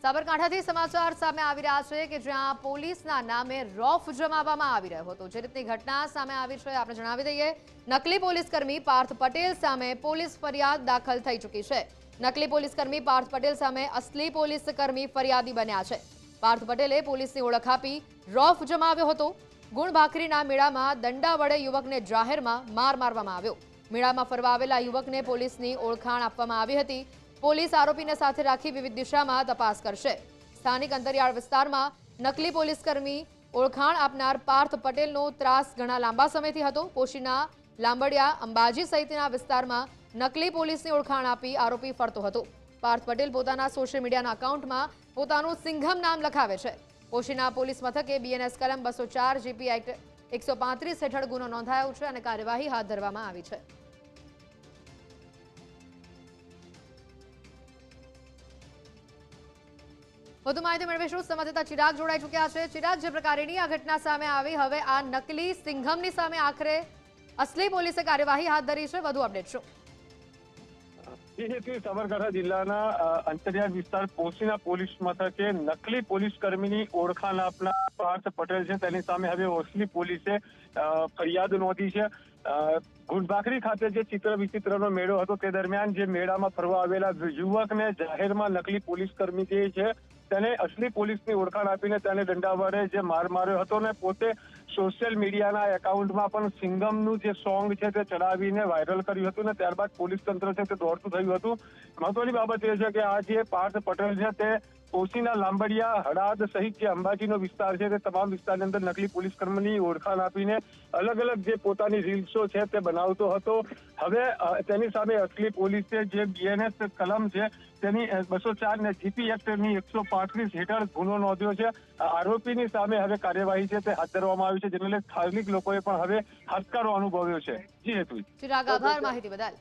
સાબરકાંઠાથી સમાચાર સામે આવી રહ્યા છે કે જ્યાં પોલીસના નામે રોફ જમાવવામાં આવી રહ્યો હતો। જે રીતની ઘટના સામે આવી છે આપણે જણાવી દઈએ। નકલી પોલીસકર્મી પાર્થ પટેલ સામે પોલીસ ફરિયાદ દાખલ થઈ ચૂકી છે। નકલી પોલીસકર્મી પાર્થ પટેલ સામે અસલી પોલીસકર્મી ફરિયાદી બન્યા છે। પાર્થ પટેલે પોલીસની ઓળખ આપી રોફ જમાવ્યો હતો। ગુણભાખરીના મેળામાં દંડા વડે યુવકને જાહેરમાં માર મારવામાં આવ્યો। મેળામાં ફરવા આવેલા યુવકને પોલીસની ઓળખાણ આપવામાં આવી હતી। પોલીસ આરોપીને સાથે રાખી વિવિધ દિશામાં તપાસ કરશે। સ્થાનિક અંતરિયાળ વિસ્તારમાં નકલી પોલીસકર્મી ઓળખાણ આપનાર પાર્થ પટેલનો ત્રાસ ઘણા લાંબા સમયથી હતો। પોશીના, લાંબડિયા, અંબાજી સહિતના વિસ્તારમાં નકલી પોલીસની ઓળખાણ આપી આરોપી ફરતો હતો। પાર્થ પટેલ પોતાના સોશિયલ મીડિયાના એકાઉન્ટમાં પોતાનું સિંઘમ નામ લખાવે છે। પોશીના પોલીસ મથકે બીએનએસ કલમ 204 જીપી એક્ટ 135 હેઠળ ગુનો નોંધાયો છે અને કાર્યવાહી હાથ ધરવામાં આવી છે। વધુ માહિતી મેળવીશું। સંવાદદાતા ચિરાગ જોડાઈ ચૂક્યા છે। ચિરાગ, જે પ્રકારની આ ઘટના સામે આવી, હવે આ નકલી સિંઘમની સામે આખરે અસલી પોલીસે કાર્યવાહી હાથ ધરી છે, વધુ અપડેટ શું? સાબરકાંઠા જિલ્લાના અંતરિયાળ વિસ્તાર પોશીના પોલીસ મથકે નકલી પોલીસકર્મીની ઓળખાણ આપનાર પાર્થ પટેલ છે તેની સામે હવે અસલી પોલીસે ફરિયાદ નોંધી છે। ગુણભાખરી ખાતે જે ચિત્ર વિચિત્રનો મેળો હતો તે દરમિયાન જે મેળામાં ફરવા આવેલા યુવકને જાહેરમાં નકલી પોલીસકર્મી જે છે તેને અસલી પોલીસની ઓળખાણ આપીને તેને દંડા વડે જે માર માર્યો હતો ને પોતે સોશિયલ મીડિયાના એકાઉન્ટમાં પણ સિંગમનું જે સોંગ છે તે ચડાવીને વાયરલ કર્યું હતું ને ત્યારબાદ પોલીસ તંત્ર છે તે દોડતું થયું હતું। મહત્વની બાબત એ છે કે આ જે પાર્થ પટેલ છે તે પોશીના, લાંબડિયા, હડાદ સહિત જે અંબાજીનો વિસ્તાર છે તે તમામ વિસ્તારની અંદર નકલી પોલીસકર્મીની ઓળખાણ આપીને અલગ અલગ જે પોતાની રીલ્સો છે તે બનાવતો હતો। હવે તેની સામે અસલી પોલીસે જે બીએનએસ કલમ છે તેની 204 ને જીપી એક્ટની 135 હેઠળ ગુનો નોંધ્યો છે। આરોપીની સામે હવે કાર્યવાહી છે તે હાથ ધરવામાં આવી છે, જેને લઈને સ્થાનિક લોકોએ પણ હવે હાશકારો અનુભવ્યો છે। જી હેતુ ચિરાગ, આભાર માહિતી બદલ।